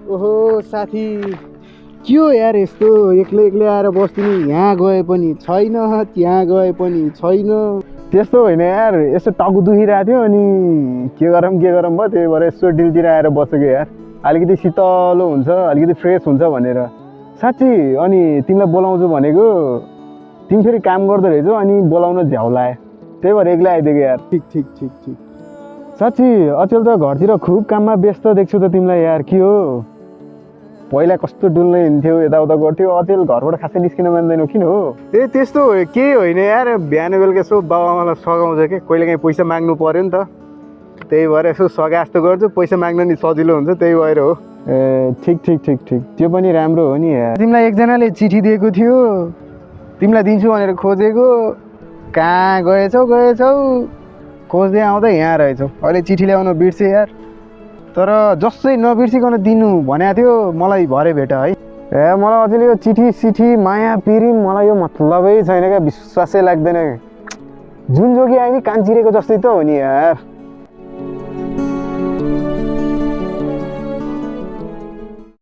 ओहो साथी, के हो यार यस्तो एक्लै एक्लै आएर बस्दिने? यहाँ गए पनि छैन, त्यहाँ गए पनि छैन। त्यस्तो होइन यार, यसो टाउको दुखिरहेको थियो अनि के गरौँ भयो, त्यही भएर यसो डिलतिर आएर बसेको यार। अलिकति शीतलो हुन्छ, अलिकति फ्रेस हुन्छ भनेर। साँच्ची, अनि तिमीलाई बोलाउँछु भनेको, तिमी फेरि काम गर्दो रहेछौ अनि बोलाउन झ्याउलायो, त्यही भएर एक्लै आइदिएको यार। ठिक ठिक ठिक ठिक। साँच्ची अचेल त घरतिर खुब काममा व्यस्त देख्छु त तिमीलाई यार, के हो? पहिला कस्तो डुल्न हिँड्थ्यौ, यताउता गर्थ्यौ, अचेल घरबाट खासै निस्किन मान्दैनौ, किन हो? ए त्यस्तो केही होइन यार, बिहान बेलुका यसो बाबाआमालाई सघाउँछ कि कहिलेकाहीँ पैसा माग्नु पर्यो नि त, त्यही भएर यसो सघाए जस्तो गर्छु, पैसा माग्न नि सजिलो हुन्छ, त्यही भएर हो। ए ठिक ठिक ठिक ठिक, त्यो पनि राम्रो हो नि यार। तिमीलाई एकजनाले चिठी दिएको थियो, तिमीलाई दिन्छु भनेर खोजेको, कहाँ गएछौ? खोज्दै आउँदा यहाँ रहेछौ, अहिले चिठी ल्याउन बिर्से यार। तर जसै नबिर्सिकन दिनु भनेको थियो, मलाई भरे भेट है। ए मलाई अचेल यो चिठी सिठी माया पिरी मलाई यो मतलबै छैन क्या, विश्वासै लाग्दैन। जुन जोगी आयो कि कान चिरेको जस्तै त हो नि यार।